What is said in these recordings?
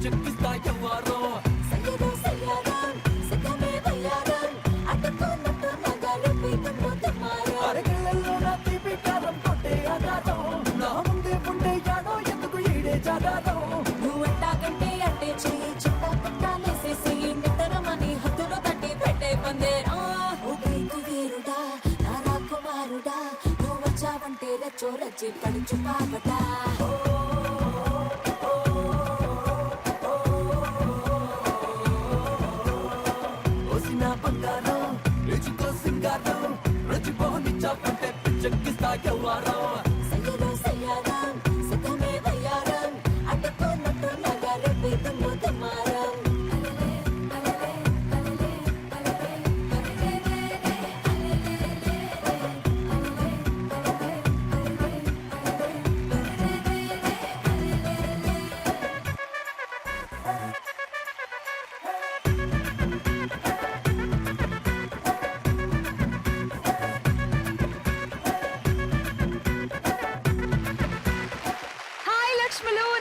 పిచ్చెక్కిస్తా ఎవ్వారో అరగళ్ళల్లో నా తీపి కారం కొట్టే ఆగారం నా ముందే ఉండే యాడో ఎందుకు ఈడే జాగారం నువ్వెట్టాకంటే అంటే చెయ్యి చిత్త పట్టాలేసేసి నిద్రమని హద్దులో తట్టి పెట్టే పందేరా ఊపైకు వీరుడా నా రాకుమారుడా నువ్వు వచ్చావంటే రెచ్చో రచ్చి పడుచు పాపటా ఓసిన బంగారం రుచికో సింగారం రుచిపోనిచ్చావంటే పిచ్చెక్కిస్తా ఎవ్వారో సయ్యదో సయ్యారం సతమే వయ్యారం అడ్డుకున్నట్టు నగర పీతంలో దుమారం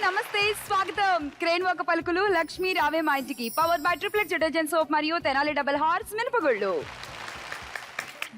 నమస్తే స్వాగతం క్రేన్ ఒక పలుకులు లక్ష్మీ రావే మా ఇంటికి power by triplex detergent soap మరియు తెనాలి డబుల్ హార్స్ మినపగుళ్ళు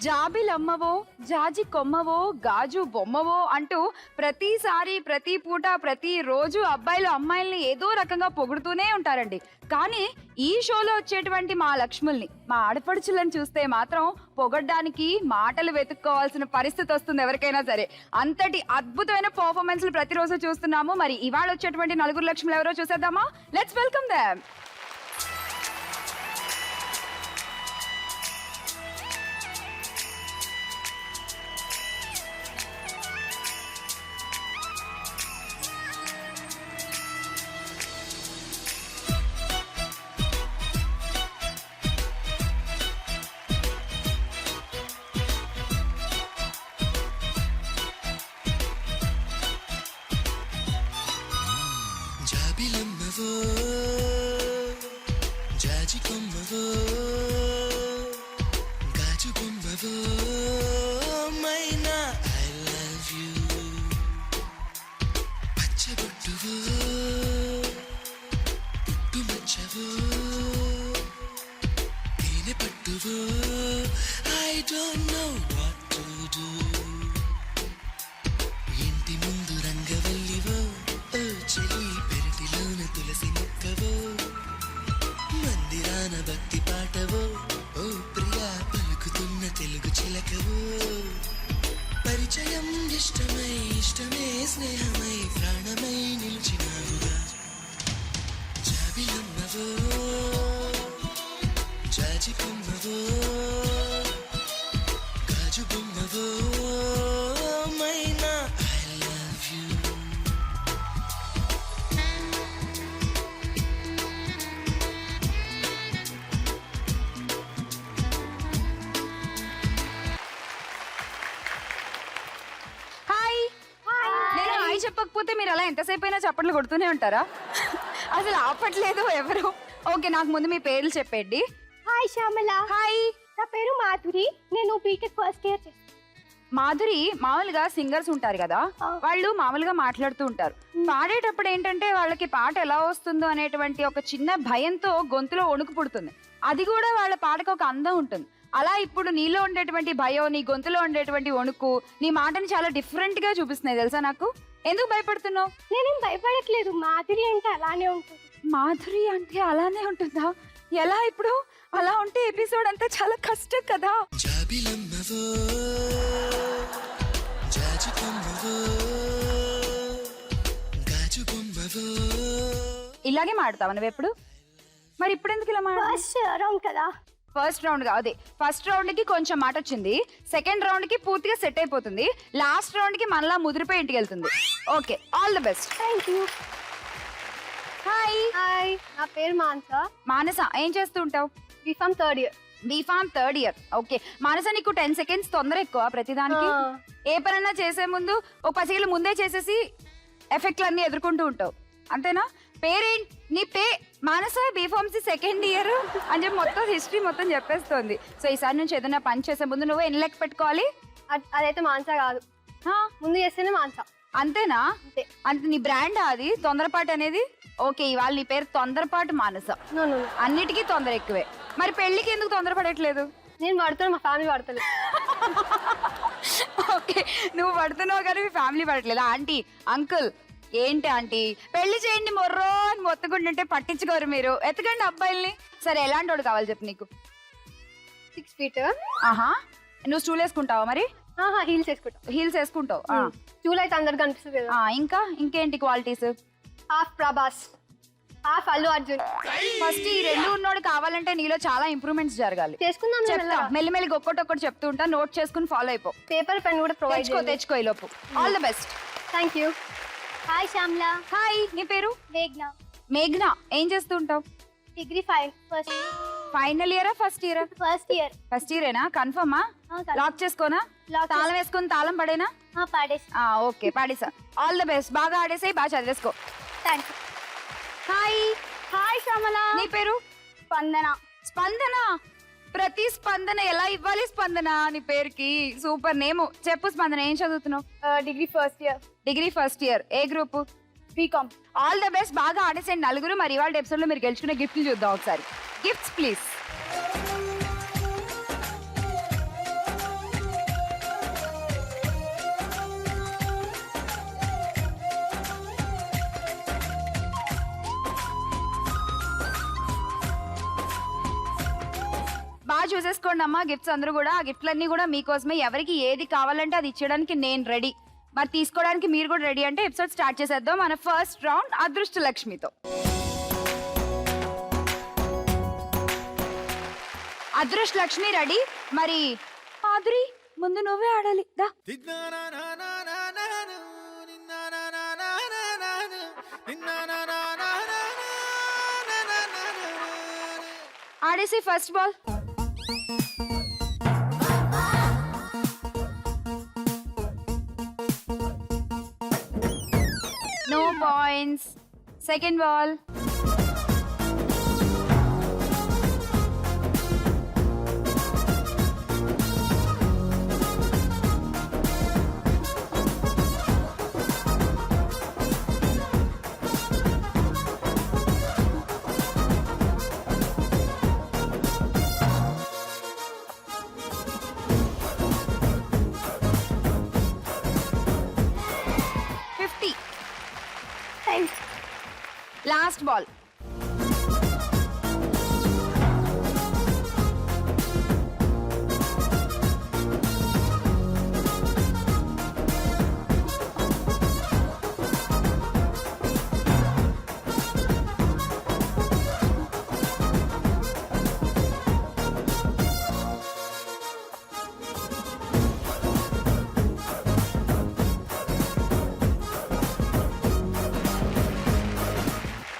జాబిలమ్మవో జాజి కొమ్మవో గాజు బొమ్మవో అంటూ ప్రతిసారి ప్రతి పూట ప్రతిరోజు అబ్బాయిలు అమ్మాయిల్ని ఏదో రకంగా పొగుడుతూనే ఉంటారండి. కానీ ఈ షోలో వచ్చేటువంటి మా లక్ష్ముల్ని మా ఆడపడుచులను చూస్తే మాత్రం పొగడ్డానికి మాటలు వెతుక్కోవాల్సిన పరిస్థితి వస్తుంది ఎవరికైనా సరే. అంతటి అద్భుతమైన పర్ఫార్మెన్స్లు ప్రతిరోజు చూస్తున్నాము. మరి ఇవాళ వచ్చేటువంటి నలుగురు లక్ష్ములు ఎవరో చూసేద్దామా? Let's welcome them. జాజి కొమ్మవో గాజు బొమ్మవో మైనా ఐ లవ్ యూ పచ్చబొట్టువో పుట్టు మచ్చవో తేనె పట్టువో I don't know what to do ఇంటి ముందు రంగవల్లివో ఓ చెల్లి పెరటిలోన తులసి మొక్కవో మందిరాన భక్తి పాటవో ఓ ప్రియా పలుకుతున్న తెలుగు చిలకవో పరిచయం ఇష్టమై ఇష్టమే స్నేహమై ప్రాణమై నిలిచినావుగా జాబిలమ్మవో జాజి కొమ్మవో గాజు బొమ్మవో మైనా ఐ లవ్ యూ చెప్పకపోతే మీరు అలా ఎంతసేపు అయినా చప్పట్లు కొడుతూనే ఉంటారా? అసలు ఆపట్లేదు ఎవరు. ఓకే, నాకు ముందు మీ పేర్లు చెప్పండి. హాయ్ శ్యామల. హాయ్, నా పేరు మాధురి. నేను బీటెక్ ఫస్ట్ ఇయర్ చేస్తాను. మాధురి, మామూలుగా సింగర్స్ ఉంటారు కదా, వాళ్ళు మామూలుగా మాట్లాడుతూ ఉంటారు. పాడేటప్పుడు ఏంటంటే వాళ్ళకి పాట ఎలా వస్తుందో అనేటువంటి ఒక చిన్న భయంతో గొంతులో వణుకు పుడుతుంది. అది కూడా వాళ్ళ పాటకు ఒక అందం ఉంటుంది. అలా ఇప్పుడు నీలో ఉండేటువంటి భయం, నీ గొంతులో ఉండేటువంటి వణుకు నీ మాటని చాలా డిఫరెంట్ గా చూపిస్తున్నాయి తెలుసా నాకు. ఎందుకు భయపడుతున్నావు? నేనేం భయపడట్లేదు. మాధురి అంటే అలానే ఉంటుంది. మాధురి అంటే అలానే ఉంటుందా? ఎలా ఇప్పుడు? అలా ఉంటే ఎపిసోడ్ అంతా చాలా కష్టం కదా. జాబిలమ్మవో జాజి కొమ్మవో గాజు బొమ్మవో. ఇలాగే మాడతావా నువ్వు ఎప్పుడు? మరి ఇప్పుడు ఎందుకు ఇలా ఫస్ట్ రౌండ్ కదా. ఫస్ట్ రౌండ్ కాదు, ఫస్ట్ రౌండ్ కి కొంచెం మాట వచ్చింది, సెకండ్ రౌండ్ కి పూర్తిగా సెట్ అయిపోతుంది, లాస్ట్ రౌండ్ కి మనలా ముదిరిపోయి ఇంటికి వెళ్తుంది. Okay, all the best. Thank you. Hi. Hi, నా పేరు మానస. మానస, ఏం చేస్తూ ఉంటావు? B Pharm third year. B Pharm third year. Okay Manasa, నీకు 10 seconds తొందర ఎక్కువ ప్రతిదానికి. ఏ పనన్నా చేసే ముందు ఒక 10 seconds ముందే చేసేసి ఎఫెక్ట్లన్నీ ఎదుర్కొంటూ ఉంటావు, అంతేనా? పేరేంటి నీ మానస? బీఫార్మసీ సెకండ్ ఇయర్ అని చెప్పి మొత్తం హిస్టరీ మొత్తం చెప్పేస్తోంది. సో ఈసారి నుంచి ఏదైనా పని చేసే ముందు నువ్వు ఎన్ని లెక్క పెట్టుకోవాలి? అదైతే మానస కాదు, ముందు చేస్తేనే మానస. అంతేనా? అంతే. అంతే. నీ బ్రాండ్ అది తొందరపాటు అనేది? ఓకే, ఇవాళ నీ పేరు తొందరపాటు మానస. నో నో అన్నిటికీ తొందర ఎక్కువే. మరి పెళ్లికి ఎందుకు తొందరపడట్లేదు? నేను పడుతున్నా, మా ఫ్యామిలీ పడతలేదు. ఓకే, నువ్వు పడుతున్నావు కానీ మీ ఫ్యామిలీ పడట్లేదు. ఆంటీ అంకుల్ ఏంటి ఆంటీ పెళ్లి చేయండి మొర్రో అని మొత్తుకుంటుంటే పట్టించుకోరు మీరు. ఎతకండి అబ్బాయిల్ని. సరే ఎలాంటి వాడు కావాలి చెప్పు నీకు? 6 feet. ఆహా, నువ్వు స్టూల్ వేసుకుంటావా? మరి హీల్స్ వేసుకుంటా. హీల్స్ వేసుకుంటావు. స్టూల్ అయితే అందరికి కనిపిస్తుంది కదా. ఇంకా ఇంకేంటి qualities? Half Prabhas, half Allu Arjun. First ఈ రెండు ఉన్నోడు కావాలంటే నీలో చాలా ఇంప్రూవ్మెంట్స్ జరగాలి. చేసుకుందాం. చెప్తా, మెల్లిమెల్లిగా ఒక్కటొక్కటి చెప్తూ ఉంటా, నోట్ చేసుకుని ఫాలో అయిపో. పేపర్ పెన్ కూడా ప్రొవైడ్ తెచ్చుకో ఈ లోపు. All the best. Thank you. Hi Shyamla. Hi, నీ పేరు? మేఘ్నా. మేఘ్నా, ఏం చేస్తూ ఉంటావు? Degree 5 first. ఫైనల్ ఇయరా ఫస్ట్ ఇయరా? First year. ఫస్ట్ ఇయరేనా? కన్ఫర్మా? లాక్ చేసుకోనా? తాళం వేసుకుని తాళం పడేనా? పాడేసి. ఓకే, పాడేసా. All the best. బాగా ఆడేసాయి, బాగా చదివేసుకో. Thank you. Hi. Hi Shyamala. నీ పేరు? స్పందన. స్పందన. ప్రతి స్పందన ఎలా ఇవ్వాలి స్పందన నీ పేరుకి? Super name. చెప్పు స్పందన, ఏం చదువుతున్నావు? Degree first year. Degree first year. ఏ group? BCom. All the best. బాగా ఆడేసండి నలుగురు. మరి ఇవాళ ఎపిసోడ్ లో మీరు గెలుచుకునే గిఫ్ట్లు చూద్దాం ఒకసారి. Gifts please. బాగా చూసేసుకోండి అమ్మా గిఫ్ట్స్ అందరూ కూడా. ఆ గిఫ్ట్లన్నీ కూడా మీకోసమే. ఎవరికి ఏది కావాలంటే అది ఇచ్చడానికి నేను రెడీ. మరి తీసుకోవడానికి మీరు కూడా రెడీ అంటే ఎపిసోడ్ స్టార్ట్ చేసేద్దాం. మన ఫస్ట్ రౌండ్ అదృష్ట లక్ష్మితో. అదృష్ట లక్ష్మి రెడీ. మరి మాధురి ముందు నువ్వే ఆడాలి. దా. ఆడేసి first ball. No points. Second ball. Last ball.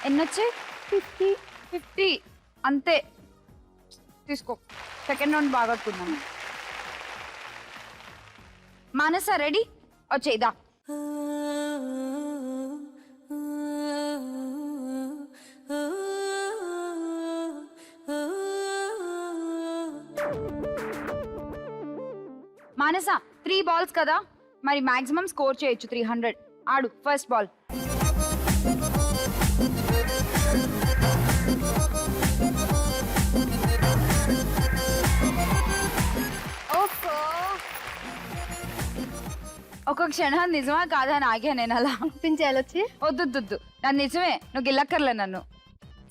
ఎన్నొచ్చాయి? 50 అంతే. తీసుకో. సెకండ్ రౌండ్ బాగా కొట్టుకుందాం. మానస రెడీ? వచ్చేదా. మానస 3 balls కదా, మరి మాక్సిమం స్కోర్ చేయొచ్చు 300. ఆడు ఫస్ట్ బాల్. ఒక క్షణం నిజమా కాదా అని ఆగా నేను. అలా అనిపించేయాలి వచ్చి. వద్దు, నన్ను నిజమే, నువ్వు గిల్లక్కర్లే నన్ను.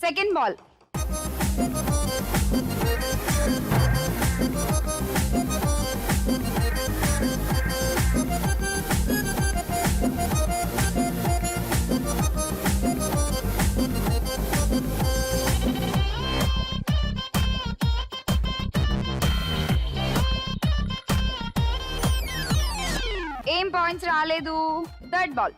Second ball. ఏం పాయింట్స్ రాలేదు. Third ball.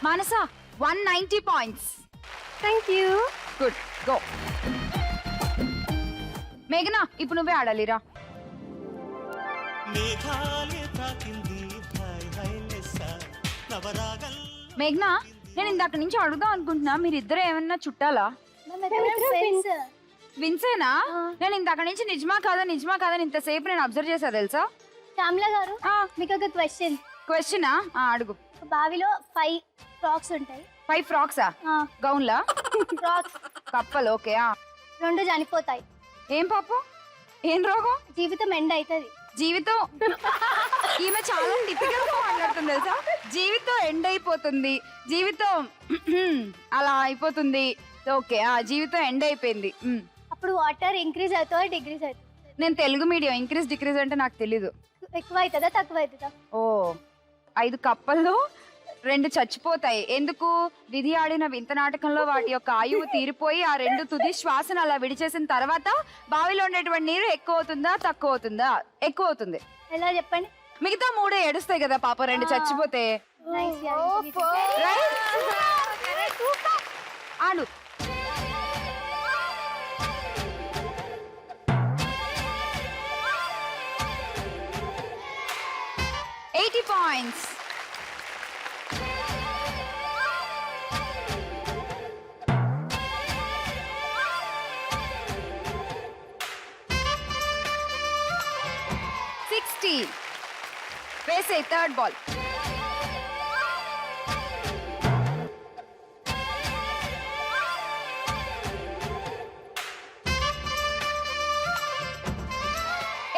Manasa 190 points. Thank you. Good, go. మేఘనా ఇప్పుడు నువ్వే ఆడాలిరా. మేఘాలే తాకింది హాయ్ హాయ్ లెస్స నవరాగల్ మేఘ్నా, నేను ఇందాక నుంచి అడుగుదాం అనుకుంటున్నా, మీరిద్దరు ఏమన్నా చుట్టాలా? విన్సేనా? నేను ఇందాక నుంచి నిజమా కాదని ఇంతసేపు నేను అబ్జర్వ్ చేసా తెలుసా? శ్యామ్లా గారు, మీకు ఒక క్వశ్చనా? అడుగు. బావిలో 5 ఫ్రాక్స్ ఉంటాయి. 5 ఫ్రాక్సా? గౌన్లా? ఫ్రాక్స్ కప్పలు. ఓకే. 2 చనిపోతాయి. ఏం పాపం? ఏం రోగం? జీవితం ఎండ్ అవుతుంది. జీవితం ఈమె చాలా టిపికల్ గా మాట్లాడుతుంది తెలుసా? జీవితం ఎండ్ అయిపోతుంది, జీవితం అలా అయిపోతుంది. ఓకే, జీవితం ఎండ్ అయిపోయింది. అప్పుడు వాటర్ ఇంక్రీజ్ అవుతుందా డిక్రీజ్ అవుతుంది? నేను తెలుగు మీడియం, ఇంక్రీజ్ డిక్రీజ్ అంటే నాకు తెలీదు. ఎక్కువ అవుతుందా తక్కువ అవుతుందా? ఓ, 5 కప్పల్లో 2 చచ్చిపోతాయి. ఎందుకు? విధి ఆడిన వింత నాటకంలో వాటి యొక్క ఆయువు తీరిపోయి ఆ 2 తుది శ్వాసను అలా విడిచేసిన తర్వాత బావిలో ఉండేటువంటి నీరు ఎక్కువ అవుతుందా తక్కువ అవుతుందా? ఎక్కువ అవుతుంది. ఎలా చెప్పండి? మిగతా 3 ఏడుస్తాయి కదా పాప, 2 చచ్చిపోతే. ఆడు. $80 points. వేసే third ball.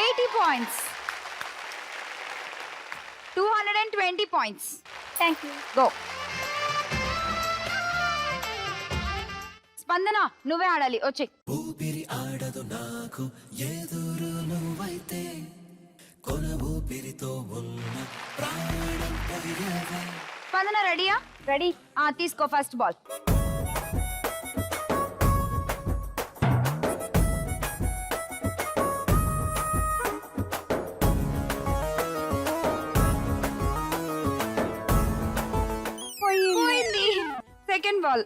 $80. 220 points. Thank you. Go. స్పందన, నువ్వే ఆడాలి. వచ్చే. ఊపిరి ఆడదు నాకు ఎదురు నువ్వైతే, కొన ఊపిరితో ఉన్న ప్రాణం పోయేవే. స్పందన రెడీయా? రెడీ. తీసుకో ఫస్ట్ బాల్. పోయింది. Second ball.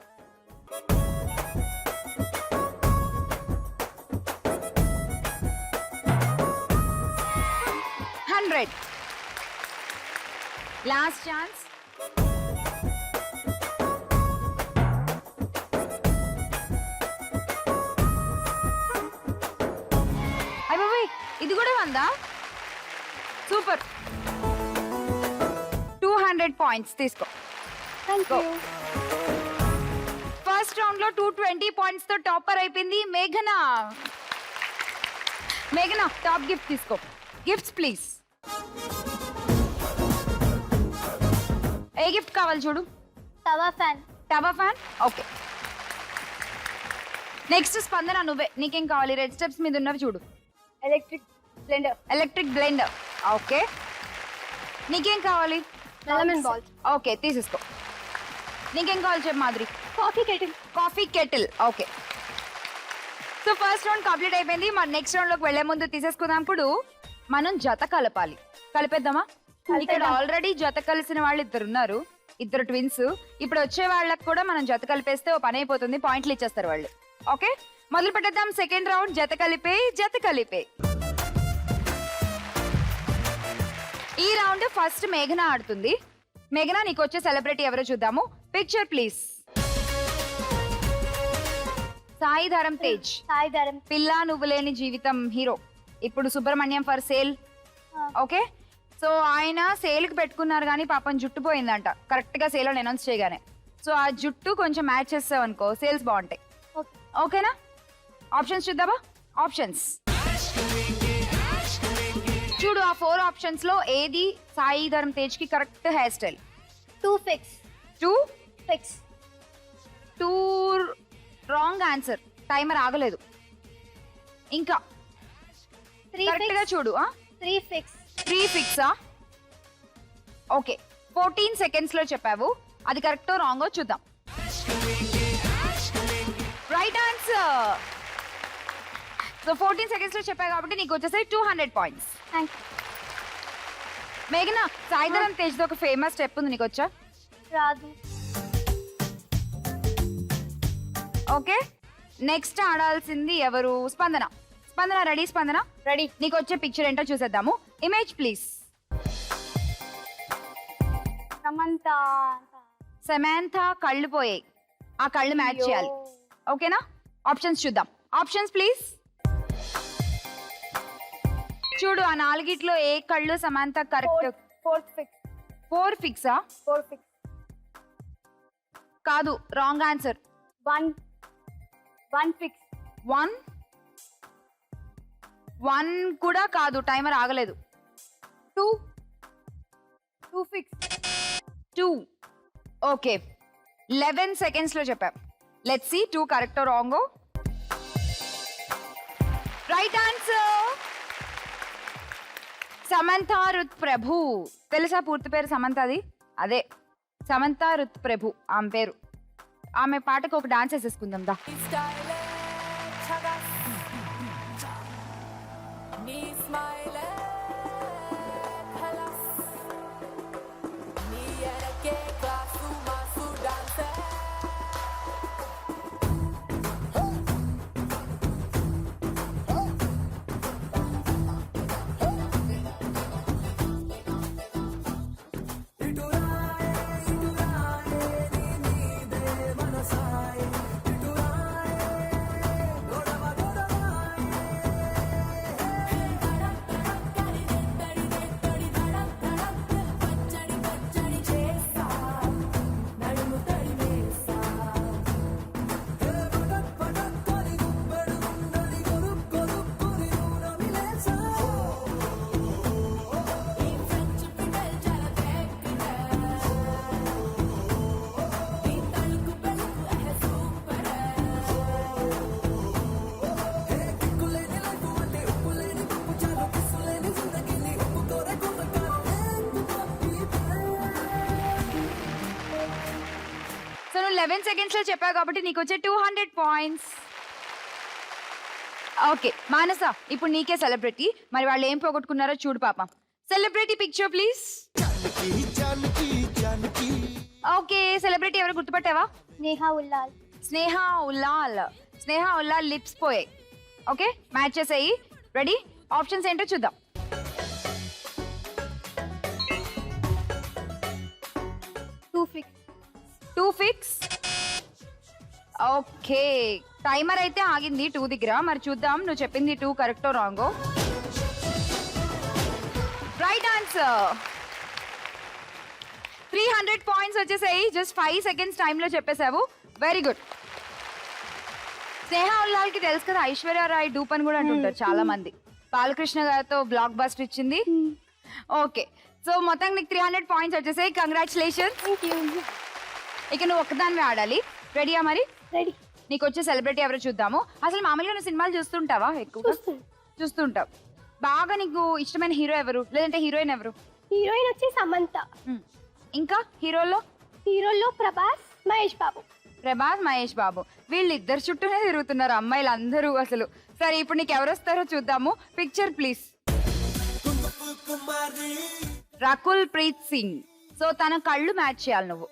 $100. Last chance. అయ్యబాబోయ్, ఇది కూడా వందా? సూపర్. 200 points తీసుకో. Thank you. ఫస్ట్ రౌండ్ లో 220 points తో టాపర్ అయిపోయింది మేఘనా. మేఘనా, టాప్ గిఫ్ట్ తీసుకో. Gifts please. ఏ గిఫ్ట్ కావాలి చూడు. తవా ఫ్యాన్. టవా ఫ్యాన్. ఓకే. నెక్స్ట్ స్పందన, నువ్వే. నీకేం కావాలి? రెడ్ స్టెప్స్ మీద ఉన్నవి చూడు. Electric blender. Electric blender. Okay. నీకేం కావాలి? Lemon ball. ఓకే, తీసేసుకో. నీకేం కావాలి చెప్పు Madhuri. Coffee kettle. Coffee kettle. Okay. So first round complete అయిపోయింది. మన నెక్స్ట్ రౌండ్ లోకి వెళ్లే ముందు తీసేసుకుందాం. ఇప్పుడు మనం జత కలపాలి. కలిపేద్దామా? ఇక్కడ ఆల్రెడీ జత కలిసిన వాళ్ళు 2 ఉన్నారు, 2 ట్విన్స్. ఇప్పుడు వచ్చే వాళ్ళకి కూడా మనం జత కలిపేస్తే ఓ పని అయిపోతుంది, పాయింట్లు ఇచ్చేస్తారు వాళ్ళు. ఓకే, మొదలు పెట్టేద్దాం. సెకండ్ రౌండ్ జత కలిపే. ఈ రౌండ్ ఫస్ట్ మేఘన ఆడుతుంది. మేఘన, నీకు వచ్చే సెలబ్రిటీ ఎవరో చూద్దాము. Picture please. సాయి ధరమ్ తేజ్. పిల్ల నువ్వు లేని జీవితం హీరో. ఇప్పుడు Subrahmanyam for sale. Okay. So ఆయన సేల్ కి పెట్టుకున్నారు కానీ పాపం జుట్టు పోయిందంట కరెక్ట్ గా సేల్ అని అనౌన్స్ చేయగానే. సో ఆ జుట్టు కొంచెం మ్యాచ్ చేస్తావు అనుకో, సేల్స్ బాగుంటాయి. ఓకేనా? ఆప్షన్స్ చూద్దామా? ఆప్షన్స్ చూడు. ఆ 4 ఆప్షన్స్ లో ఏది సాయి ధరమ్ తేజ్ కి correct hair style? 2 fix. 2 fix. 2 wrong answer. Timer ఆగలేదు ఇంకా. 3 కరెక్ట్ గా చూడు. 3 ఫిక్స్. 3 ఫిక్సా? ఓకే. 14 seconds లో చెప్పావు. అది కరెక్టో రాంగో చూద్దాం. Right answer. సో 14 seconds లో చెప్పావు కాబట్టి నీకు వచ్చేసాయి 200 points. Thank you. మేఘనా, సాయి ధరమ్ తేజ్ తో ఒక ఫేమస్ స్టెప్ ఉంది, నీకు వచ్చా? రాదు. ఓకే. నెక్స్ట్ ఆడాల్సింది ఎవరు? స్పందన. స్పందన రెడీ? స్పందన రెడీ. నీకు వచ్చే పిక్చర్ ఏంటో చూసేద్దాము. Image please. సమంత. సమాంథా కళ్ళు పోయాయి, ఆ కళ్ళు మ్యాచ్ చేయాలి. ఓకేనా? ఆప్షన్స్ చూద్దాం. Options please. చూడు ఆ నాలుగిట్లో ఏ కళ్ళు సమాంథా కరెక్ట్? Fourth fix. 4 ఫిక్సా? 4 ఫిక్స్. కాదు, రాంగ్ ఆన్సర్. 1 ఫిక్స్. 1 కూడా కాదు, టైమర్ ఆగలేదు. 2 ఫిక్స్. 2. ఓకే, 11 seconds లో చెప్పా. Let's see 2 correct wrong. Right answer Samantha Ruth Prabhu. తెలుసా పూర్తి పేరు సమంతది? అదే సమంత రుత్ ప్రభు ఆమె పేరు. ఆమె పాటకు ఒక డాన్స్ వేసేసుకుందాం దా. సో నువ్వు 11 seconds లో చెప్పావు కాబట్టి నీకు వచ్చే 200 points. ఓకే మానస, ఇప్పుడు నీకే సెలబ్రిటీ. మరి వాళ్ళు ఏం పోగొట్టుకున్నారో చూడు పాప. Celebrity picture please. Okay, celebrity ఎవరు గుర్తుపట్టావా? నేహా ఉల్లాల్. స్నేహ ఉల్లాల్ లిప్స్ పోయాయి. ఓకే, మ్యాచ్ చేసేయి. రెడీ? ఆప్షన్స్ ఏంటో చూద్దాం. 2 ఫిక్స్. 2 ఫిక్స్. ఓకే, టైమర్ అయితే ఆగింది 2 దగ్గర. మరి చూద్దాం నువ్వు చెప్పింది 2 కరెక్టో రాంగో. Right answer. 300 points వచ్చేసాయి. జస్ట్ 5 seconds టైంలో చెప్పేశావు. Very good. స్నేహ ఉల్లాల్కి తెలుసు కదా, ఐశ్వర్య రాయ్ డూప్ అని కూడా అంటుంటారు చాలా మంది. బాలకృష్ణ గారితో బ్లాక్ బస్టర్ ఇచ్చింది. ఓకే, సో మొత్తం నీకు 300 points వచ్చేసాయి. కంగ్రాచులేషన్స్. Thank you. ఇక నువ్వు ఒక్కదానివే ఆడాలి. రెడీయా మరి? రెడీ. నీకు వచ్చే సెలబ్రిటీ ఎవరో చూద్దాము. అసలు మామూలుగా నువ్వు సినిమాలు చూస్తుంటావా? ఎక్కువగా చూస్తుంటావు. బాగా నీకు ఇష్టమైన హీరో ఎవరు, లేదంటే హీరోయిన్ ఎవరు? హీరోయిన్ వచ్చి సమంత. ఇంకా హీరోల్లో ప్రభాస్, మహేష్ బాబు. వీళ్ళిద్దరు చుట్టూనే తిరుగుతున్నారు అమ్మాయిలు అందరూ అసలు. సరే, ఇప్పుడు నీకు ఎవరు వస్తారో చూద్దాము. Picture please. Rakul Preet Singh. So తన కళ్ళు మ్యాచ్ చేయాలి నువ్వు.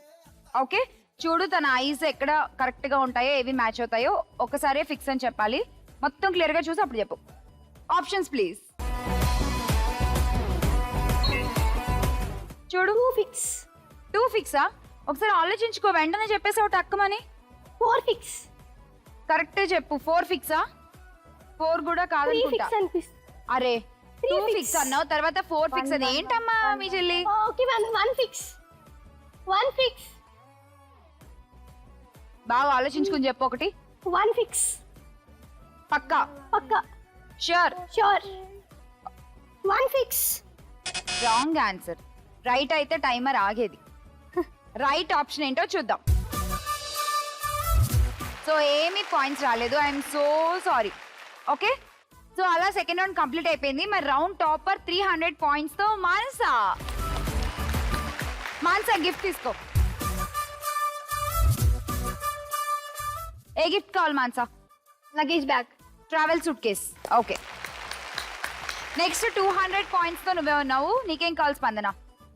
ఓకే, చూడు తన ఐస్ ఎక్కడ కరెక్ట్ గా ఉంటాయో, ఏవి మ్యాచ్ అవుతాయో ఒకసారి ఫిక్స్ అని చెప్పాలి. మొత్తం క్లియర్ గా చూసి అప్పుడు చెప్పు. Options please. చూడు 2 ఫిక్స్. 2 ఫిక్సా? ఒకసారి ఆలోచించుకో, వెంటనే చెప్పేసావు టక్కుమని. 4 ఫిక్స్. కరెక్టే చెప్పు. 4 ఫిక్సా? 4 కూడా 3 కాదనుకుంటా. ఫిక్స్ అనిపిస్తుంది. అరే 2 3 ఫిక్స్ అన్నావు, తర్వాత 4 ఫిక్స్ అది ఏంటమ్మా మీ చెల్లి? Okay 1 fix. 1 ఫిక్స్. బాగా ఆలోచించుకుని చెప్పు ఒకటి. 1 ఫిక్స్. పక్కా? Sure? 1 fix. Wrong answer. Right అయితే టైమర్ ఆగేది. రైట్ ఆప్షన్ ఏంటో చూద్దాం. సో ఏమీ పాయింట్స్ రాలేదు. I'm so sorry. Okay, so అలా సెకండ్ రౌండ్ కంప్లీట్ అయిపోయింది. మరి రౌండ్ టాపర్ 300 points తో మానసా గిఫ్ట్ తీసుకో. ఏ గిఫ్ట్ కావాలి మానసా? Luggage bag, travel suitcase. Okay, next 200 points తో నువ్వే ఉన్నావు. నీకేం కావాలి Spandana?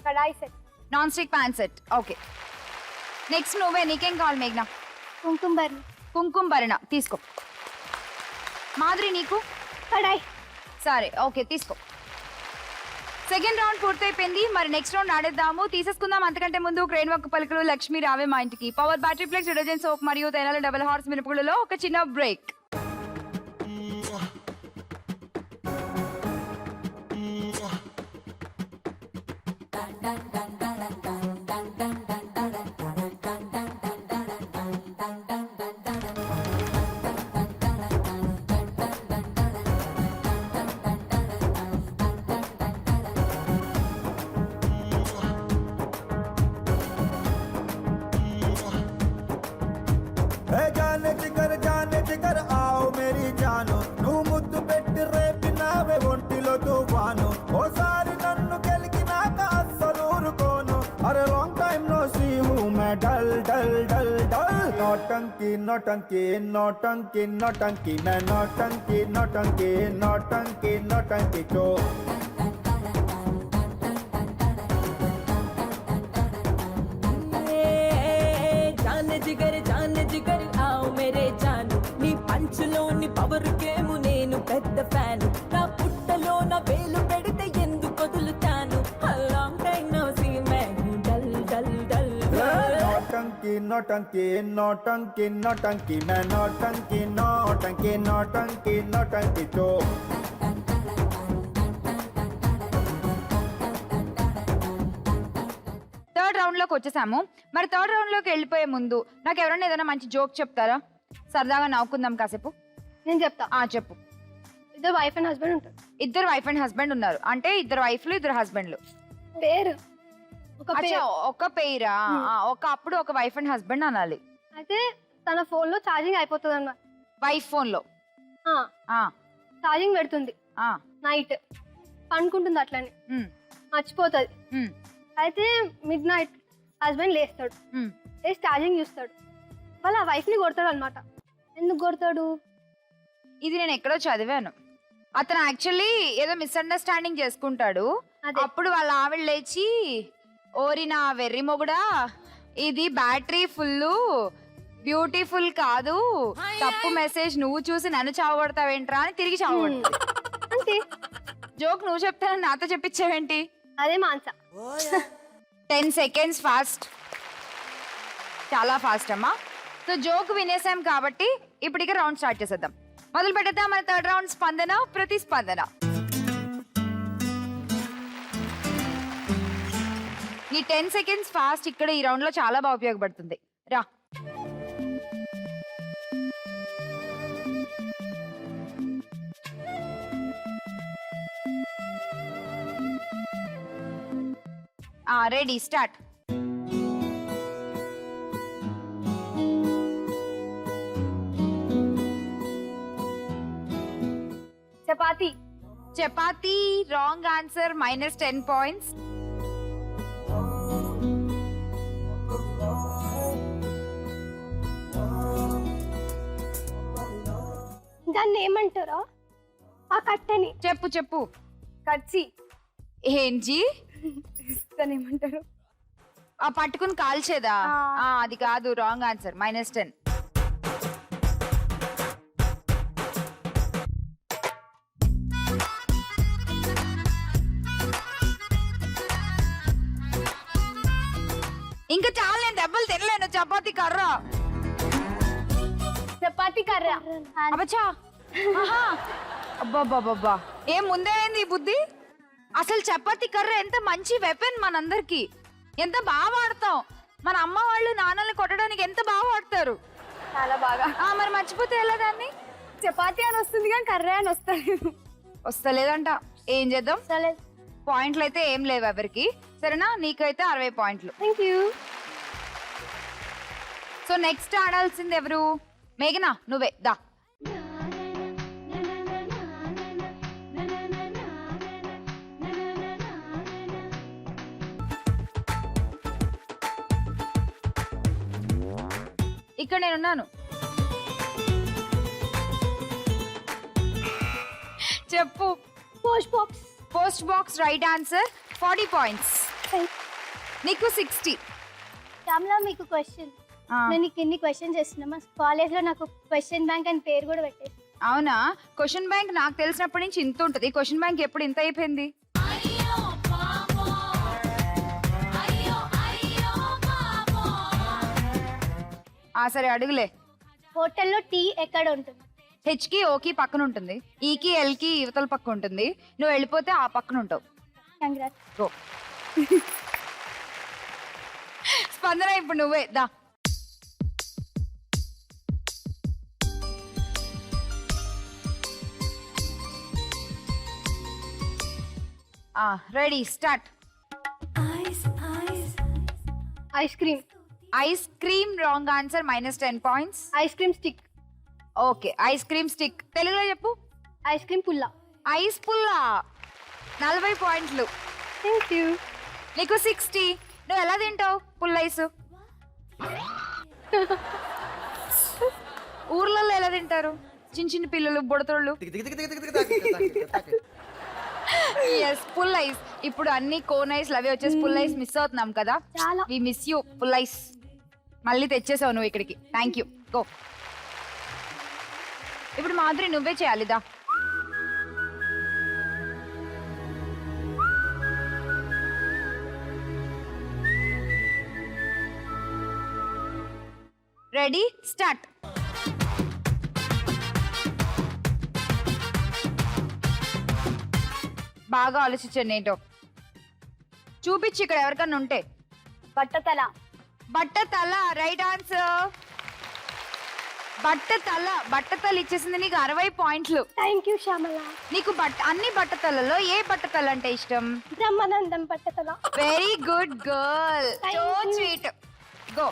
Kadai set, non stick pan set. Okay, next నువ్వే. నీకేం కావాలి మేఘ్నా? కుంకుమ భరణ తీసుకో. మాధురి నీకు? కడాయి. సరే, ఓకే తీసుకో. సెకండ్ రౌండ్ పూర్తయిపోయింది. మరి నెక్స్ట్ రౌండ్ ఆడేద్దాము. తీసేసుకుందాం. అంతకంటే ముందు క్రేన్ వర్క్ పలుకులు లక్ష్మి రావే మా ఇంటికి, power battery plus detergent soap మరియు తైనాల డబుల్ హార్స్ మినపగుళ్ళలో ఒక చిన్న బ్రేక్. जाने जिगर आओ मेरी जानो నువ్వు ముద్దు పెట్టి రేపినావే ఒంటిలో తుఫాను ఓసారి నన్ను గెలికినాక అస్సలు ఊరుకోను అరే లాంగ్ టైం నో సీ హూ మే డల్ డల్ డల్ డల్ నోటంకి నోటంకి నోటంకి నోటంకి మే నోటంకి నోటంకి నోటంకి నోటంకి చో జిగర్ ఆవు మేరే జాను నీ పంచులోని పవర్ గేము నేను పెద్ద ఫ్యాను నా పుట్టలో నా వేలు పెడితే ఎందుకు వదులుతాను లాంగ్ టైం నో సీ మే డల్ డల్ డల్ నోటంకి నోటంకి నోటంకి నోటంకి మే నోటంకి నోటంకి నోటంకి నోటంకి చో థర్డ్ రౌండ్ లోకి వచ్చేసాము. మరి థర్డ్ రౌండ్ లోకి వెళ్ళిపోయే ముందు నాకు ఎవరైనా ఏదైనా మంచి జోక్ చెప్తారా? సరదాగా నవ్వుకుందాం కాసేపు. నేను చెప్తా. చెప్పు. ఇద్దరు వైఫ్ అండ్ హస్బెండ్ ఉంటారు. ఇద్దరు వైఫ్ అండ్ హస్బెండ్ ఉన్నారు అంటే ఇద్దరు వైఫ్లు ఇద్దరు హస్బెండ్లు. పేరు ఒక పేరా? అప్పుడు ఒక వైఫ్ అండ్ హస్బెండ్ అనాలి. అయితే తన ఫోన్ లో ఛార్జింగ్ అయిపోతుంది అన్నమాట. వైఫ్ ఫోన్ లో ఛార్జింగ్ పెడుతుంది. నైట్ పండుకుంటుంది, అట్లనే మర్చిపోతుంది. అయితే మిడ్ నైట్ హస్బెండ్ లేస్తాడు, లేచి ఛార్జింగ్ చూస్తాడు. వాళ్ళ వైఫ్ ని కొడతాడు అనమాట. ఎందుకు కొడతాడు? ఇది నేను ఎక్కడో చదివాను. అతను యాక్చువల్లీ ఏదో మిస్అండర్స్టాండింగ్ చేసుకుంటాడు. అప్పుడు వాళ్ళ ఆవిడ లేచి, ఓరి నా వెర్రి మొగుడా, ఇది బ్యాటరీ ఫుల్ బ్యూటిఫుల్ కాదు, తప్పు మెసేజ్, నువ్వు చూసి నన్ను చావగొడతావేంట్రా అని తిరిగి చావగొడతావు. అంతే. జోక్ నువ్వు చెప్తానని నాతో చెప్పించావేంటి? అదే మాన్సా. 10 seconds ఫాస్ట్, చాలా ఫాస్ట్ అమ్మా. సో జోక్ వినేసాం కాబట్టి ఇప్పుడు ఇక రౌండ్ స్టార్ట్ చేసేద్దాం. మొదలు పెట్టేద్దాం మన థర్డ్ రౌండ్, స్పందన ప్రతిస్పందన. ఈ 10 seconds ఫాస్ట్ ఇక్కడ ఈ రౌండ్ లో చాలా బాగా ఉపయోగపడుతుంది. రా. Ready, start. Chapati. Chapati wrong answer, -10 points. దాన్ని ఏమంటారా? ఆ కట్టని చెప్పు చెప్పు. కచ్చి. ఏంజీ దాన్ని ఏమంటారు? పట్టుకుని కాల్చేదా? అది కాదు, రాంగ్ ఆన్సర్, -10. ఇంకా చాలా, నేను దెబ్బలు తినలేను. చపాతీ కర్ర. చపాతి కర్ర. అబ్బచ్చా. అబ్బాబ్బాబ్బా, ఏం ముందేమైంది ఈ బుద్ధి? అసలు చపాతీ కర్ర ఎంత మంచి వెపన్ మనందరికి, ఎంత బాగా వాడతాం. మన అమ్మ వాళ్ళు నాన్నల్ని కొట్టడానికి ఎంత బాగా వాడతారు. చాలా బాగా. మరి మర్చిపోతే ఎలా దాన్ని? చపాతి అని వస్తుంది కానీ కర్ర అని వస్తలేదంట. ఏం చేద్దాం? సరే, పాయింట్లు అయితే ఏం లేవు ఎవరికి. సరేనా? నీకైతే 60 points. Thank you. So next ఆడాల్సింది ఎవరు? మేఘనా, నువ్వే దా. ఇక్కడ నేనున్నాను. చెప్పు. Post box right answer, 40 points. నీకు 60. శ్యామ్లా, మీకు క్వశ్చన్. నేను నీకు ఇన్ని క్వశ్చన్ చేస్తున్నా, మా కాలేజ్ లో నాకు క్వశ్చన్ బ్యాంక్ అని పేరు కూడా పెట్టేసి. అవునా? క్వశ్చన్ బ్యాంక్ నాకు తెలిసినప్పటి నుంచి ఇంత ఉంటుంది. క్వశ్చన్ బ్యాంక్ ఎప్పుడు ఇంత అయిపోయింది? సరే అడుగులే. హోటల్లో టీ ఎక్కడ ఉంటుంది? హెచ్కి ఓకి పక్కన ఉంటుంది, ఈకి ఎల్కి యువతల పక్క ఉంటుంది, నువ్వు వెళ్ళిపోతే ఆ పక్కన ఉంటావు. కంగ్రాట్స్. గో. స్పందన ఇప్పుడు నువ్వే దా. Ready start. Ice cream. Ice cream wrong answer, -10 points. Ice cream stick. Okay, ice cream stick. తెలుగులో చెప్పు. ఐస్ క్రీమ్ పుల్ల. ఐస్ పుల్లా. 40 పాయింట్లు. Thank you. నీకు 60. నువ్వు ఎలా తింటావు పుల్ల ఐస్? ఊర్లలో ఎలా తింటారు చిన్న చిన్న పిల్లలు, బుడతోళ్ళు? Yes, pull ice. ఇప్పుడు అన్ని కోన్ ఐస్ అవి వచ్చేసి పుల్ ఐస్ మిస్ అవుతున్నాం కదా. చాలా. We miss you full ice. మళ్ళీ తెచ్చేసావు నువ్వు ఇక్కడికి. Thank you. గో. ఇప్పుడు మాధురి నువ్వే చేయాలిదా. Ready start. బాగా ఆలోచించండి ఏంటో. చూపించి ఇక్కడ ఎవరికన్నా ఉంటే. బట్టతల. బట్టతల రైట్ ఆన్సర్. బట్టతల ఇచ్చేసింది నీకు 60 పాయింట్లు. Thank you Shyamala. నీకు అన్ని బట్టతలలో ఏ బట్టతల అంటే ఇష్టం? బ్రహ్మానందం బట్టతల. Very good girl. Thank so you. Sweet. Go.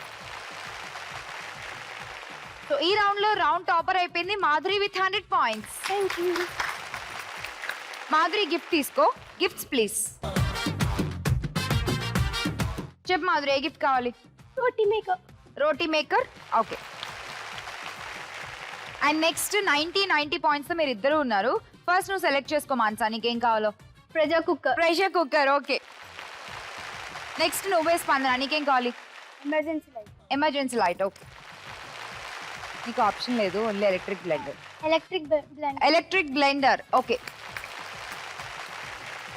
So ఈ రౌండ్ లో రౌండ్ టాపర్ అయిపోయింది Madhuri with 100 points. Thank you. Madhuri gift తీసుకో. Gifts please. చెప్పు మాధురి, ఏ గిఫ్ట్ కావాలి? Roti maker. Roti maker. Okay. And next 90 points తో మీరు ఇద్దరు ఉన్నారు. ఫస్ట్ నువ్వు సెలెక్ట్ చేసుకో మాన్సా, నీకేం కావాలో. Pressure cooker. Pressure cooker. Okay. Next నువ్వే స్పందన, నీకేం కావాలి? Emergency light. Emergency light. Okay. నీకు ఆప్షన్ లేదు, only electric blender. Electric blender. Okay.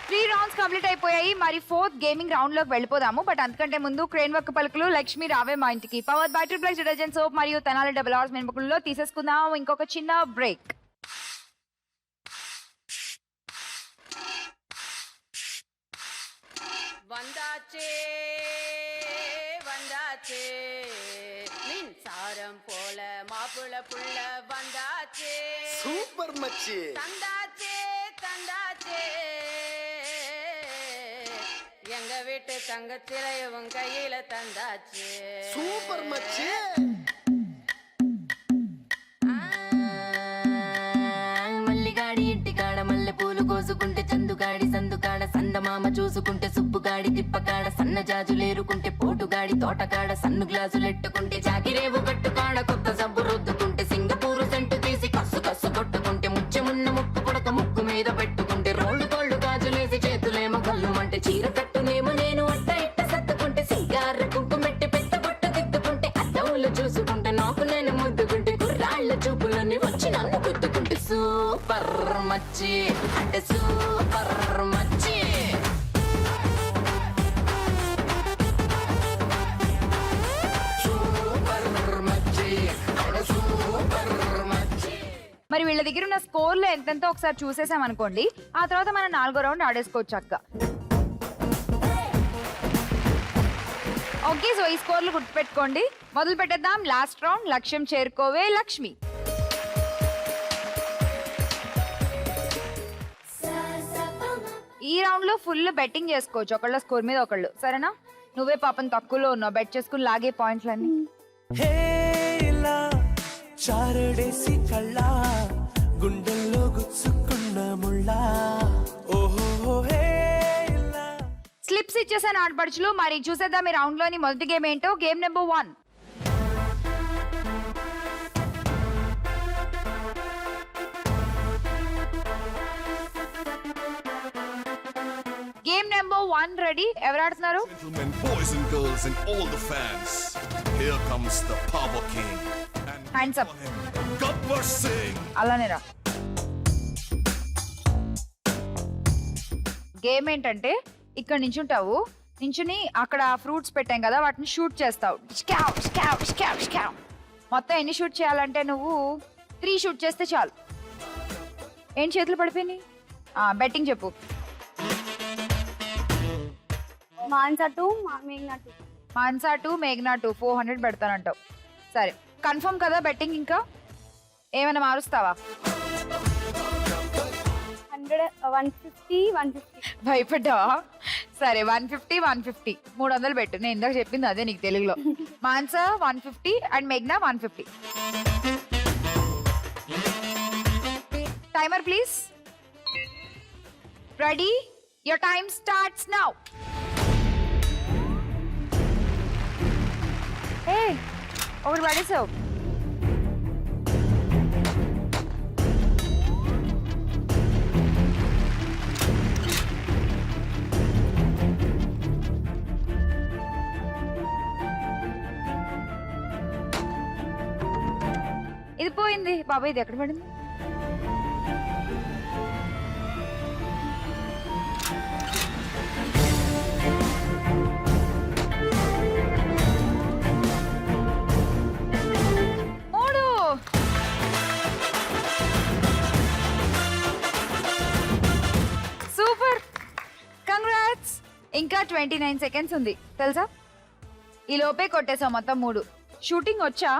3 rounds complete అయిపోయాయి. మరి 4th గేమింగ్ రౌండ్ లోకి వెళ్ళిపోదాము. బట్ అంతకంటే ముందు క్రేన్ వర్క్ పలుకులు లక్ష్మి రావే మా ఇంటికి power by triplex detergent soap మరియు తెనాలి డబుల్ అవర్స్ మినపకుల్లో తీసేసుకుందాం ఇంకొక చిన్న బ్రేక్. వందాచే వందాచే மின்சாரம் போல மாப்பிள புள்ள வந்தாச்சே సూపర్ మచ్చి தந்தாச்சே தந்தாச்சே எங்க வீட்டு தங்கச்சிலையும் கையில தந்தாச்சே సూపర్ మచ్చి మల్లిగాడి ఇంటికాడ మల్లె పూలు కోసుకుంటే చందుగాడి సందుకాడ సందమామ చూసుకుంటే సుబ్బుగాడి తిప్పకాడ సన్న జాజులేరుకుంటే పోటుగాడి తోటకాడ సన్ను గ్లాసులెట్టుకుంటే జాగిరేవు కట్టుకాడ కొత్త సబ్బు రుద్దుకుంటే సింగపూరు సెంటు తీసి కస్సు కస్సు కొట్టుకుంటే ముచ్చెమున్న ముక్కు కొడక ముక్కు మీద పెట్టుకుంటే రోడ్డు కోళ్ళు గాజులేసి చేతులేమో కళ్ళుమంటే చీర కట్టునేమో నేను అట్ట ఇట్ట సత్తుకుంటే సింగార కుంకుమెట్టి పెద్ద బొట్టు దిద్దుకుంటే అద్దవులు చూసుకుంటే నాకు నేను ముద్దుకుంటే కుర్రాళ్ళ చూపులని వచ్చి నన్ను గుద్దుకుంటే సూపర్ మచ్చి అంటే సూపర్ మచ్చి. మరి వీళ్ళ దగ్గర ఉన్న స్కోర్లు ఎంతెంతో ఒకసారి చూసేసాం అనుకోండి. ఆ తర్వాత మనం 4వ రౌండ్ ఆడేసుకోవచ్చు అక్క. ఓకే, సో ఈ స్కోర్లు గుర్తుపెట్టుకోండి. మొదలు పెట్టేద్దాం. లాస్ట్ రౌండ్ లక్ష్యం చేరుకోవే లక్ష్మి. ఈ రౌండ్ లో ఫుల్ బెట్టింగ్ చేసుకోవచ్చు, ఒకళ్ళ స్కోర్ మీద ఒకళ్ళు. సరేనా? నువ్వే పాపం తక్కువలో ఉన్నావు, బెట్ చేసుకుని లాగే పాయింట్లన్నీ. చారడేసి కళ్ళ గుండెల్లో గుచ్చుకున్న ముళ్ళ ఓహో స్లిప్స్ ఇచ్చేసాను ఆడపడుచులు. మరి చూసేద్దాం ఈ రౌండ్ లోని మొదటి గేమ్ ఏంటో. Game number 1. Game number 1 ready? ఎవరు ఆడుతున్నారు? Gentlemen, boys and girls and all the fans, here comes the Power King. And Hands up. Gabbar Singh. అలానే రా. గేమ్ ఏంటంటే ఇక్కడ నించుంటావు, నించుని అక్కడ ఫ్రూట్స్ పెట్టాం కదా వాటిని షూట్ చేస్తావు. మొత్తం ఎన్ని షూట్ చేయాలంటే నువ్వు 3 షూట్ చేస్తే చాలు. ఏం చేతులు పడిపోయినాయి? బెట్టింగ్ చెప్పు. మాన్సా 2 మేఘ్నా 2. మాన్సా 2 మేఘ్నా 2 400 పెడతానంటావు. సరే కన్ఫర్మ్ కదా బెట్టింగ్? ఇంకా ఏమైనా మారుస్తావా? 100 150 150. భయపడ్డావా? సరే 150 150 300 పెట్టు. నేను ఇందాక చెప్పింది అదే నీకు తెలుగులో. మాన్సా 150 అండ్ మేఘ్నా 150. Timer please. Ready? Your time starts now. ఏ ఒకటి పడేసావు. ఇది పోయింది బాబా. ఇది ఎక్కడ పడింది? Super, congrats. ఇంకా 29 సెకండ్స్ ఉంది తెలుసా? ఈ లోపే కొట్టేసావు మొత్తం 3. షూటింగ్ వచ్చా?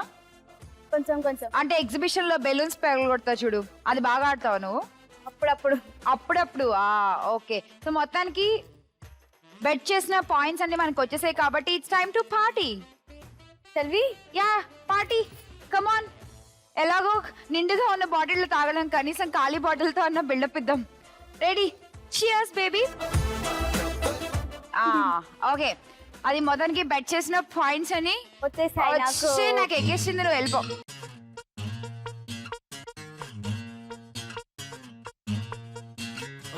కొంచెం కొంచెం. అంటే ఎగ్జిబిషన్ లో బెలూన్స్ కొడతా చూడు, అది బాగా ఆడతావు నువ్వు? అప్పుడప్పుడు. ఓకే. సో మొత్తానికి బెట్ చేసిన పాయింట్స్ అన్ని మనకు వచ్చేసాయి కాబట్టి it's time to party. Selvi, yeah party, come on. ఎలాగో నిండుగా ఉన్న బాటిల్ తాగలేం, కనీసం ఖాళీ బాటిల్ తో అన్న బిల్డప్ ఇద్దాం. రెడీ? Cheers baby. ఓకే, అది మొదటికి బెట్ చేసిన పాయింట్స్ అని వచ్చి నాకు ఎక్కేసింది. నువ్వు వెళ్ళిపో.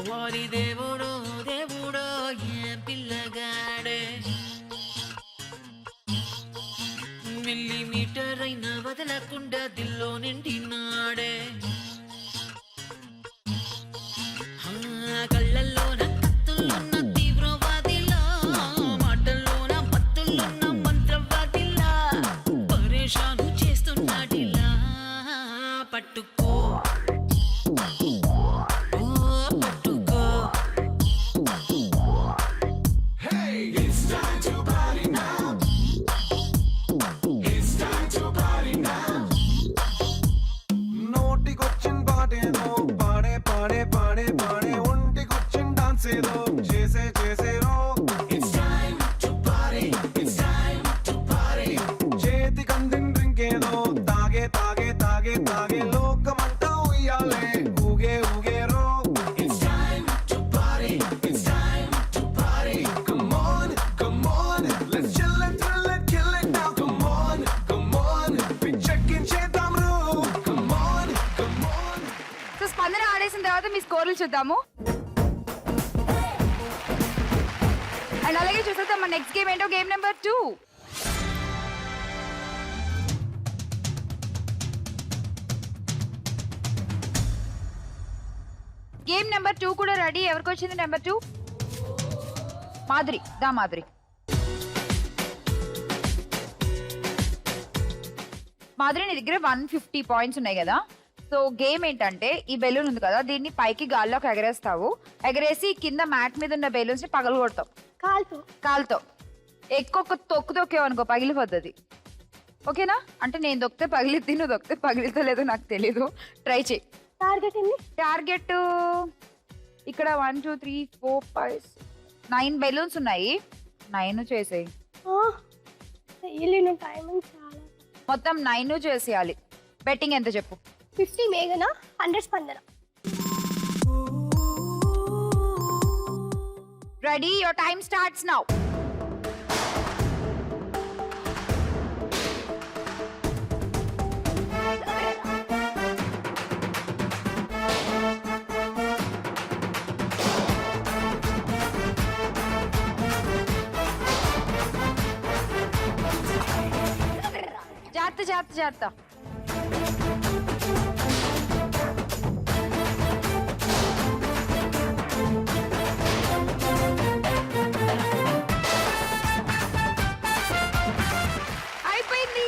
వారి దేవుడో దేవుడో ఏ పిల్లగాడే, మిల్లీమీటర్ అయినా వదలకుండా దిల్లో నిండినాడే. కళ్ళల్లోన కత్తుల్లోన తీవ్రవాదిలా, మాటల్లోన పత్తుల్లోన మంత్రవాదిలా, పరేషాను చేస్తున్నాడిలా. పట్టుకో మీ స్కోర్లు చూద్దాము. అండ్ అలాగే చూసేద్దాం మన నెక్స్ట్ గేమ్ ఏంటో. Game number 2. గేమ్ నెంబర్ 2 కూడా రెడీ. ఎవరికి వచ్చింది నెంబర్ 2? మాధురి. మాధురి. మాధురి, నీ దగ్గర 150 పాయింట్స్ ఉన్నాయి కదా. సో గేమ్ ఏంటంటే, ఈ బెలూన్ ఉంది కదా, దీన్ని పైకి గాల్లోకి ఎగరేస్తావు. ఎగరేసి కింద మ్యాట్ మీద ఉన్న బెలూన్స్ ని పగలు కొడతావు కాలుతో. ఎక్కువ తొక్కేవు అనుకో, పగిలిపోతుంది. ఓకేనా? అంటే నేను దొక్కితే పగిలిద్ది, నువ్వు దొక్కితే పగిలితలేదో నాకు తెలీదు. ట్రై చేయి. టార్గెట్ ఇక్కడ 1 2 3 4 5 9 బెలూన్స్ ఉన్నాయి. 9 చేసేయి. మొత్తం 9 చేసేయాలి. బెట్టింగ్ ఎంత చెప్పు? 50 మేఘనా, 100 స్పందన. Ready? Your time starts now. జాగ్రత్త. అయిపోయింది.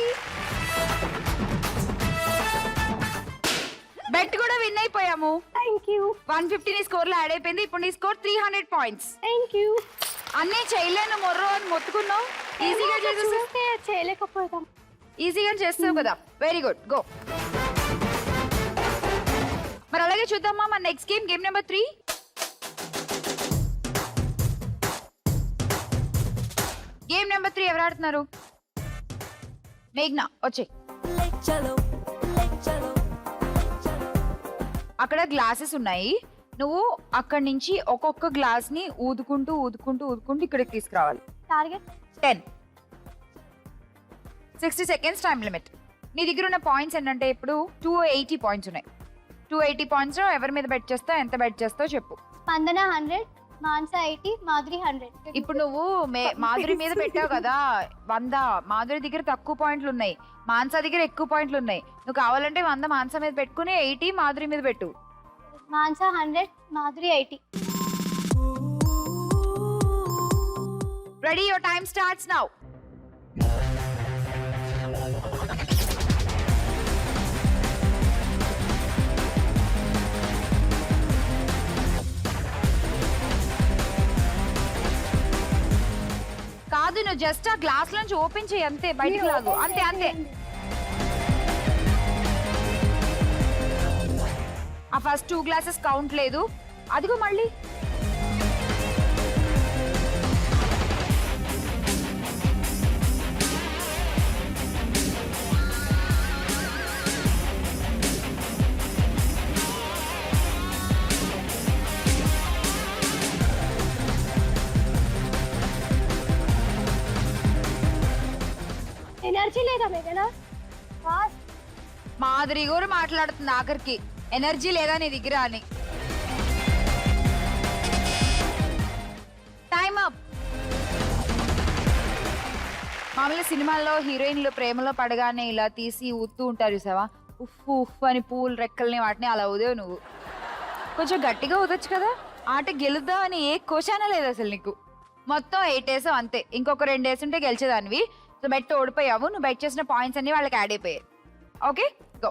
యాడ్ అయిపోయింది. ఇప్పుడు నీ స్కోర్ 300 పాయింట్స్. Thank you. అన్నీ చేయలేను మొర్రో అని మొత్తుకున్నావు. ఈజీగా చేసేసి చేయలేకపోతాం. ఈజీగా చేస్తావు కదా. Very good, go. మరి అలాగే చూద్దామా మన next game, game number 3. Game number 3 ఎవరు ఆడుతున్నారు? మేఘ్నా వచ్చే. అక్కడ గ్లాసెస్ ఉన్నాయి. నువ్వు అక్కడి నుంచి ఒక్కొక్క గ్లాస్ ని ఊదుకుంటూ ఊదుకుంటూ ఊదుకుంటూ ఇక్కడికి తీసుకురావాలి. టార్గెట్ 10. 60 seconds time limit. నీ దగ్గర ఉన్న పాయింట్స్ ఏంటంటే ఇప్పుడు 280 పాయింట్స్ ఉన్నాయి. 280 పాయింట్స్ ఎవరి మీద బెట్ చేస్తావు, ఎంత బెట్ చేస్తావు చెప్పు. స్పందన 100, మాన్సా 80, మాధురి 100. ఇప్పుడు నువ్వు మాధురి మీద పెట్టావు కదా 100. మాధురి దగ్గర తక్కువ పాయింట్లు ఉన్నాయి, మాన్సా దగ్గర ఎక్కువ పాయింట్లు ఉన్నాయి. నువ్వు కావాలంటే 100 మాన్సా మీద పెట్టుకుని 80 మాధురి మీద పెట్టు. Mansa 100, Madhuri 80. Ready, your time starts now. కాదు, నువ్వు జస్ట్ ఆ గ్లాస్ నుంచి ఓపెన్ చేయి అంతే, బయటికి లాగు అంతే అంతే. ఆ ఫస్ట్ 2 గ్లాసెస్ కౌంట్ లేదు. అదిగో మళ్ళీ ఎనర్జీ లేదా మేఘనా? ఫాస్ట్. మాధురి కూడా మాట్లాడుతుంది ఆఖరికి, ఎనర్జీ లేదా నీ దగ్గర అని. Time up. మామూలుగా సినిమాల్లో హీరోయిన్లు ప్రేమలో పడగానే ఇలా తీసి ఊతూ ఉంటారు చూసావా, ఉఫ్ ఉఫ్ అని పూలు రెక్కల్ని వాటిని అలా ఊదేవు నువ్వు. కొంచెం గట్టిగా ఊదొచ్చు కదా, ఆట గెలుద్దాం అని ఏ కోశానా లేదు అసలు నీకు. మొత్తం 8 వేసావు అంతే, ఇంకొక 2 వేసుంటే గెలిచేదానివి. సో బెట్ ఓడిపోయావు, నువ్వు బెట్ చేసిన పాయింట్స్ అన్ని వాళ్ళకి యాడ్ అయిపోయాయి. Okay, go.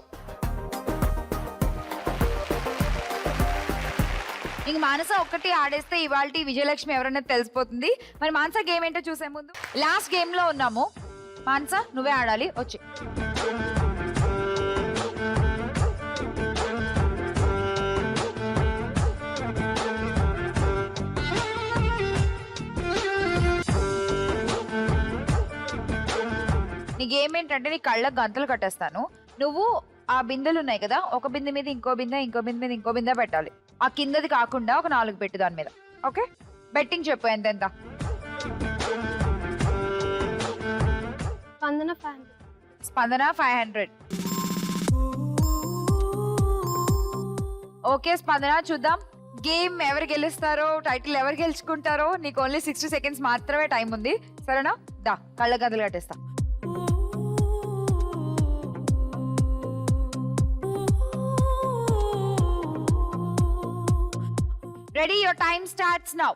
ఇంక మానస ఒక్కటి ఆడేస్తే ఇవాళ విజయలక్ష్మి ఎవరన్నా తెలిసిపోతుంది. మరి మానస గేమ్ ఏంటో చూసే ముందు లాస్ట్ గేమ్ లో ఉన్నాము. మానస నువ్వే ఆడాలి, వచ్చి. నీ గేమ్ ఏంటంటే నీ కళ్ళకు గంతలు కట్టేస్తాను. నువ్వు ఆ బిందెలు ఉన్నాయి కదా, ఒక బిందె మీద ఇంకో బిందె, ఇంకో బిందె మీద ఇంకో బిందె పెట్టాలి. ఆ కిందది కాకుండా ఒక 4 పెట్టు దాని మీద. ఓకే, బెట్టింగ్ చెప్పు ఎంత. స్పందన 500. స్పందన 500. ఓకే స్పందన, చూద్దాం గేమ్ ఎవరు గెలుస్తారో, టైటిల్ ఎవరు గెలుచుకుంటారో. నీకు ఓన్లీ 60 సెకండ్స్ మాత్రమే టైం ఉంది, సరేనా? దా, కళ్ళ గదులు కట్టేస్తా. Ready, your time starts now.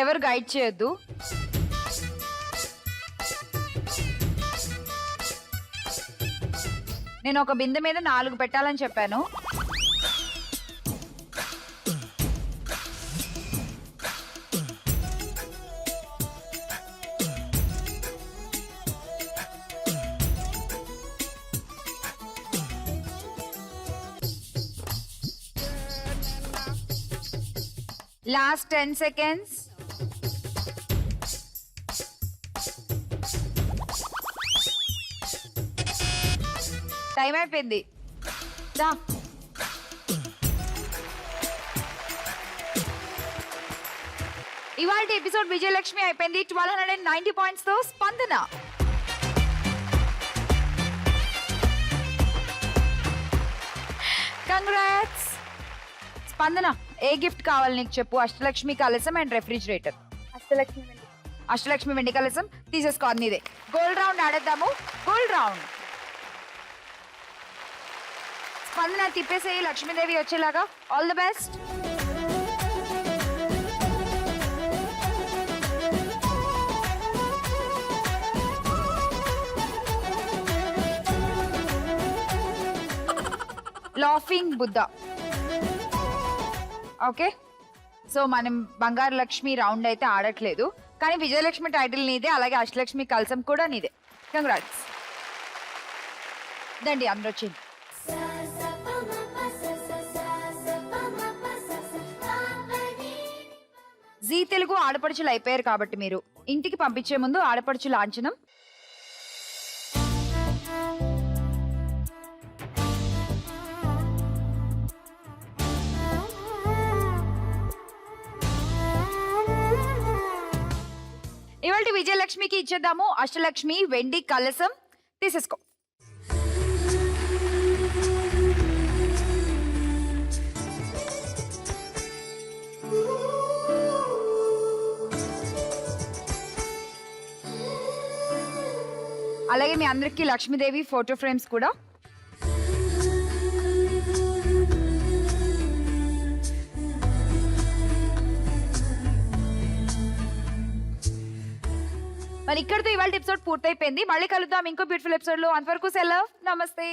ఎవరు గైడ్ చేయొద్దు. నేను ఒక బిందె మీద 4 పెట్టాలని చెప్పాను. Last 10 seconds. టైం అయిపోయింది. దా. ఇవాళ ఎపిసోడ్ విజయలక్ష్మి అయిపోయింది 1290 పాయింట్స్ తో. స్పందన కంగ్రాట్స్. స్పందన, ఏ గిఫ్ట్ కావాలి నీకు చెప్పు. అష్టలక్ష్మి కలసం అండ్ రెఫ్రిజిరేటర్. అష్టలక్ష్మి వెండి కలసం తీసేసుకో, అన్నీదే. గోల్డ్ రౌండ్ ఆడేద్దాము. Gold round. స్పందన తిప్పేసేయి లక్ష్మీదేవి వచ్చేలాగా. All the best. Laughing Buddha. Okay, so మనం బంగారు లక్ష్మి రౌండ్ అయితే ఆడట్లేదు, కానీ విజయలక్ష్మి టైటిల్ నీదే, అలాగే అష్టలక్ష్మి కలసం కూడా నీదే. కంగ్రాట్స్. దండి అందరూ వచ్చింది. జీ తెలుగు ఆడపడుచులు అయిపోయారు కాబట్టి మీరు ఇంటికి పంపించే ముందు ఆడపడుచు లాంఛనం. ఇవాళ విజయలక్ష్మికి ఇచ్చేద్దాము అష్టలక్ష్మి వెండి కలసం. తీసేసుకో. అలాగే మీ అందరికి లక్ష్మీదేవి ఫోటో ఫ్రేమ్స్ కూడా. మరి ఇక్కడితో ఇవాళ ఎపిసోడ్ పూర్తయిపోయింది. మళ్ళీ కలుద్దాం ఇంకో బ్యూటిఫుల్ ఎపిసోడ్ లో. అంతవరకు సెలవు, నమస్తే.